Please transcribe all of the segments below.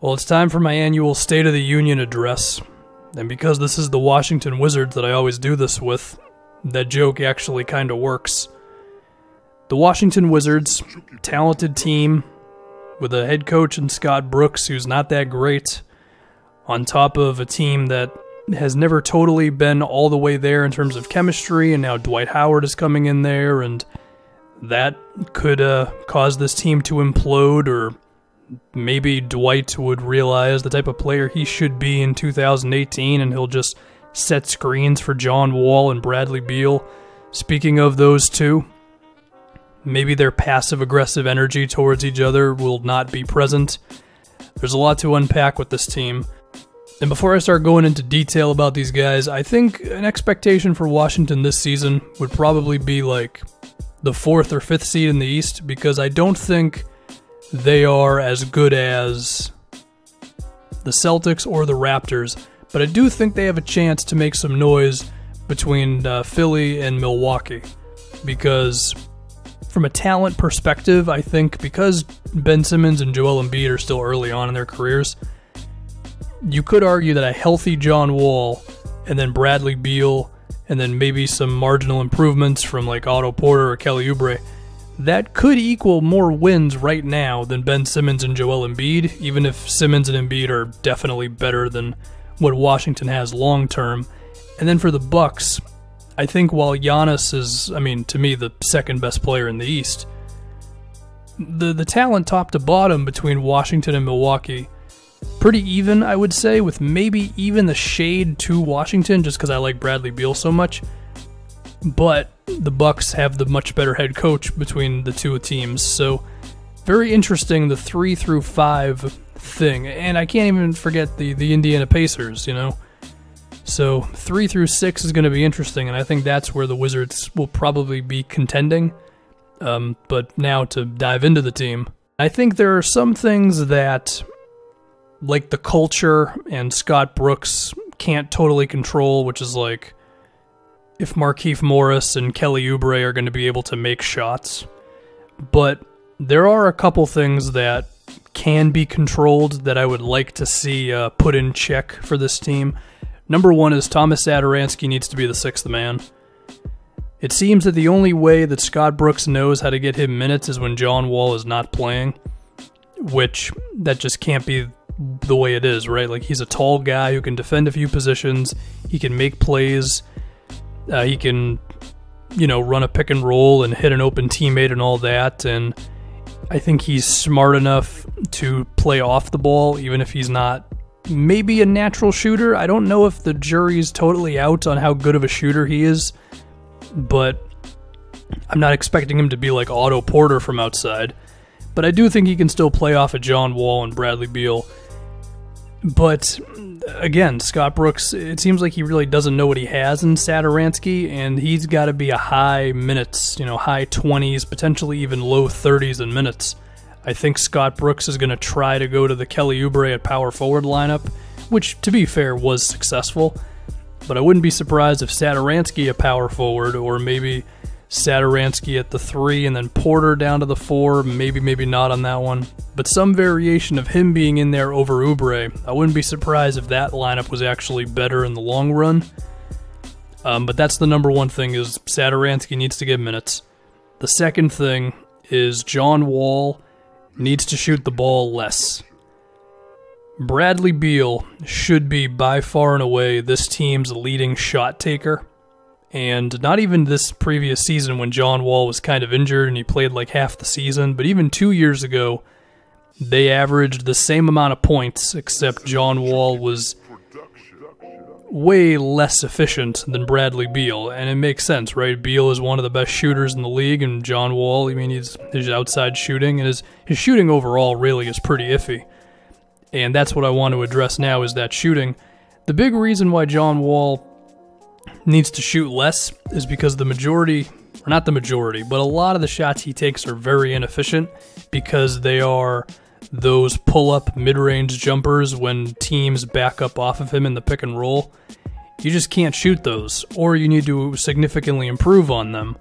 Well, it's time for my annual State of the Union address, and because this is the Washington Wizards that I always do this with, that joke actually kinda works. The Washington Wizards, talented team, with a head coach in Scott Brooks who's not that great, on top of a team that has never totally been all the way there in terms of chemistry, and now Dwight Howard is coming in there, and that could cause this team to implode, or maybe Dwight would realize the type of player he should be in 2018, and he'll just set screens for John Wall and Bradley Beal. Speaking of those two, maybe their passive-aggressive energy towards each other will not be present. There's a lot to unpack with this team. And before I start going into detail about these guys, I think an expectation for Washington this season would probably be like the 4th or 5th seed in the East, because I don't think they are as good as the Celtics or the Raptors, but I do think they have a chance to make some noise between Philly and Milwaukee, because from a talent perspective, I think because Ben Simmons and Joel Embiid are still early on in their careers, you could argue that a healthy John Wall and then Bradley Beal and then maybe some marginal improvements from like Otto Porter or Kelly Oubre, that could equal more wins right now than Ben Simmons and Joel Embiid, even if Simmons and Embiid are definitely better than what Washington has long term. And then for the Bucks, I think while Giannis is, to me, the second best player in the East, the talent top to bottom between Washington and Milwaukee, pretty even, I would say, with maybe even the shade to Washington, just because I like Bradley Beal so much. But the Bucks have the much better head coach between the two teams, so very interesting, the 3 through 5 thing. And I can't even forget the Indiana Pacers, So 3 through 6 is going to be interesting, and I think that's where the Wizards will probably be contending. But now to dive into the team, I think there are some things that, like the culture and Scott Brooks, can't totally control, which is like if Markieff Morris and Kelly Oubre are going to be able to make shots. But there are a couple things that can be controlled that I would like to see put in check for this team. Number one is Thomas Satoransky needs to be the 6th man. It seems that the only way that Scott Brooks knows how to get him minutes is when John Wall is not playing, which that just can't be the way it is, right? Like, he's a tall guy who can defend a few positions, he can make plays, he can, run a pick and roll and hit an open teammate and all that, and I think he's smart enough to play off the ball, even if he's not maybe a natural shooter. I don't know if the jury's totally out on how good of a shooter he is, but I'm not expecting him to be like Otto Porter from outside. But I do think he can still play off of John Wall and Bradley Beal. But again, Scott Brooks, it seems like he really doesn't know what he has in Satoransky, and he's got to be a high minutes, high 20s, potentially even low 30s in minutes. I think Scott Brooks is going to try to go to the Kelly Oubre at power forward lineup, which, to be fair, was successful. But I wouldn't be surprised if Satoransky at power forward, or maybe Satoransky at the 3 and then Porter down to the 4, maybe not on that one. But some variation of him being in there over Oubre. I wouldn't be surprised if that lineup was actually better in the long run. But that's the number one thing, is Satoransky needs to get minutes. The second thing is John Wall needs to shoot the ball less. Bradley Beal should be by far and away this team's leading shot taker. And not even this previous season when John Wall was kind of injured and he played like half the season, but even 2 years ago, they averaged the same amount of points, except John Wall was way less efficient than Bradley Beal. And it makes sense, right? Beal is one of the best shooters in the league, and John Wall, his outside shooting, and his shooting overall really is pretty iffy. And that's what I want to address now, is that shooting. The big reason why John Wall needs to shoot less is because the majority, or not the majority, but a lot of the shots he takes are very inefficient, because they are those pull-up mid-range jumpers when teams back up off of him in the pick and roll. You just can't shoot those, or you need to significantly improve on them.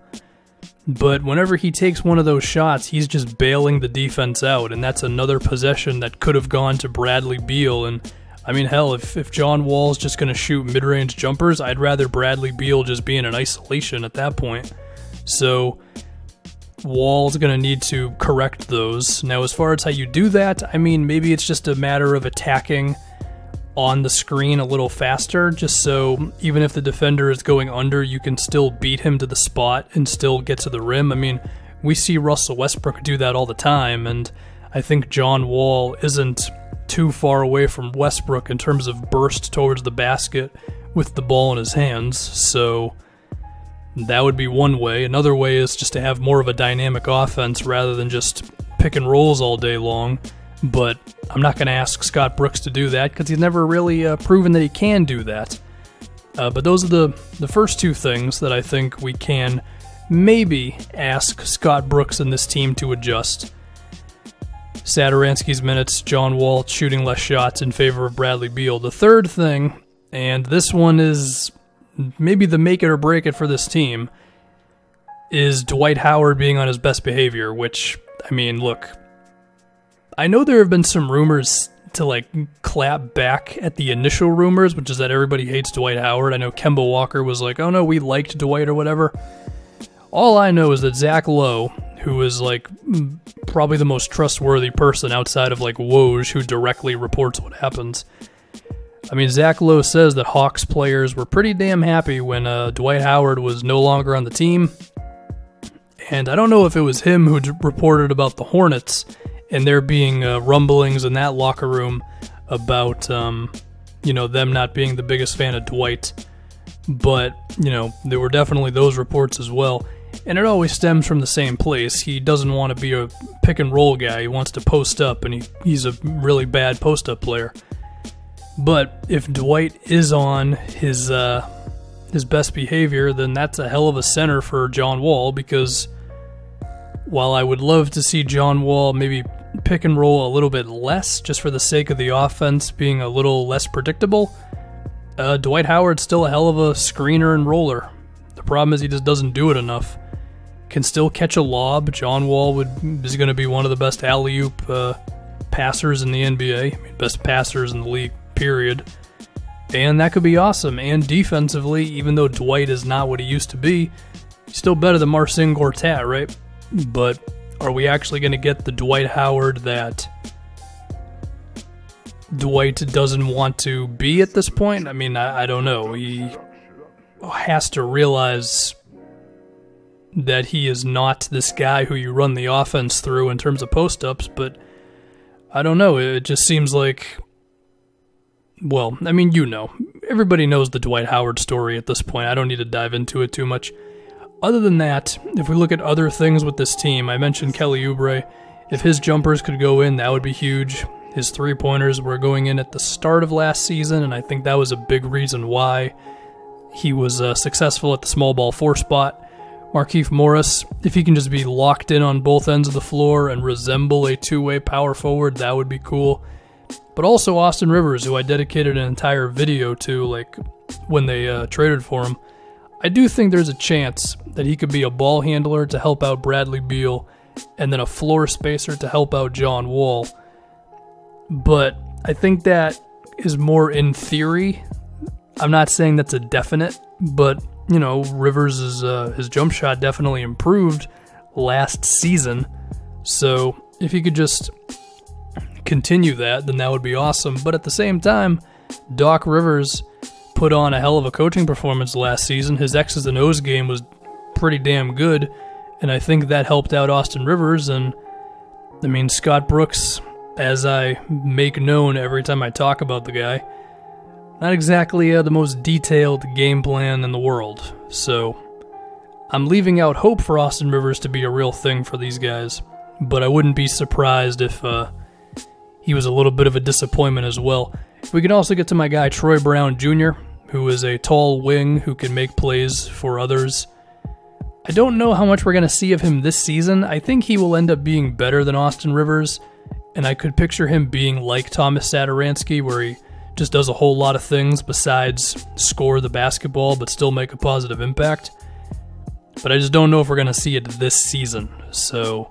But whenever he takes one of those shots, he's just bailing the defense out, and that's another possession that could have gone to Bradley Beal. And I mean, hell, if John Wall's just going to shoot mid-range jumpers, I'd rather Bradley Beal just be in an isolation at that point. So Wall's going to need to correct those. Now, as far as how you do that, I mean, maybe it's just a matter of attacking on the screen a little faster, just so even if the defender is going under, you can still beat him to the spot and still get to the rim. I mean, we see Russell Westbrook do that all the time, and I think John Wall isn't too far away from Westbrook in terms of burst towards the basket with the ball in his hands. So that would be one way. Another way is just to have more of a dynamic offense rather than just pick and rolls all day long. But I'm not going to ask Scott Brooks to do that because he's never really proven that he can do that. But those are the first two things that I think we can maybe ask Scott Brooks and this team to adjust. Satoransky's minutes, John Wall shooting less shots in favor of Bradley Beal. The third thing, and this one is maybe the make it or break it for this team, is Dwight Howard being on his best behavior, which, I mean, look, I know there have been some rumors to like clap back at the initial rumors, which is that everybody hates Dwight Howard. I know Kemba Walker was like, oh no, we liked Dwight or whatever. All I know is that Zach Lowe, who is like probably the most trustworthy person outside of like Woj, who directly reports what happens. I mean, Zach Lowe says that Hawks players were pretty damn happy when Dwight Howard was no longer on the team. And I don't know if it was him who reported about the Hornets and there being rumblings in that locker room about, them not being the biggest fan of Dwight. But, there were definitely those reports as well. And it always stems from the same place. He doesn't want to be a pick-and-roll guy. He wants to post up, and he's a really bad post-up player. But if Dwight is on his best behavior, then that's a hell of a center for John Wall, because while I would love to see John Wall maybe pick and roll a little bit less, just for the sake of the offense being a little less predictable, Dwight Howard's still a hell of a screener and roller. The problem is he just doesn't do it enough. Can still catch a lob. John Wall is going to be one of the best alley-oop passers in the NBA. I mean, best passers in the league, period. And that could be awesome. And defensively, even though Dwight is not what he used to be, he's still better than Marcin Gortat, right? But are we actually going to get the Dwight Howard that Dwight doesn't want to be at this point? I mean, I don't know. He has to realize that he is not this guy who you run the offense through in terms of post-ups, but I don't know. It just seems like, well, I mean, everybody knows the Dwight Howard story at this point. I don't need to dive into it too much. Other than that, if we look at other things with this team, I mentioned Kelly Oubre. If his jumpers could go in, that would be huge. His three-pointers were going in at the start of last season, and I think that was a big reason why he was successful at the small ball 4 spot. Markieff Morris, if he can just be locked in on both ends of the floor and resemble a two-way power forward, that would be cool. But also Austin Rivers, who I dedicated an entire video to, like when they traded for him. I do think there's a chance that he could be a ball handler to help out Bradley Beal and then a floor spacer to help out John Wall. But I think that is more in theory. I'm not saying that's a definite, but, Rivers' his jump shot definitely improved last season. So if he could just continue that, then that would be awesome. But at the same time, Doc Rivers put on a hell of a coaching performance last season. His X's and O's game was pretty damn good, and I think that helped out Austin Rivers. And I mean, Scott Brooks, as I make known every time I talk about the guy, not exactly the most detailed game plan in the world. So I'm leaving out hope for Austin Rivers to be a real thing for these guys, but I wouldn't be surprised if he was a little bit of a disappointment as well. We can also get to my guy Troy Brown Jr., who is a tall wing who can make plays for others. I don't know how much we're going to see of him this season. I think he will end up being better than Austin Rivers, and I could picture him being like Thomas Satoransky, where he just does a whole lot of things besides score the basketball but still make a positive impact. but I just don't know if we're going to see it this season. So,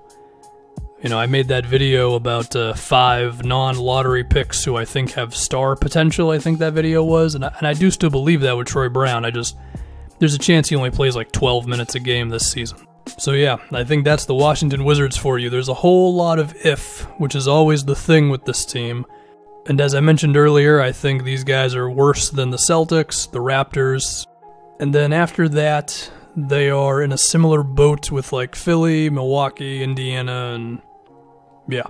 you know, I made that video about 5 non-lottery picks who I think have star potential, I think that video was, and I do still believe that with Troy Brown. There's a chance he only plays like 12 minutes a game this season. So yeah, I think that's the Washington Wizards for you. There's a whole lot of if, which is always the thing with this team. And as I mentioned earlier, I think these guys are worse than the Celtics, the Raptors, and then after that, they are in a similar boat with like Philly, Milwaukee, Indiana, and yeah.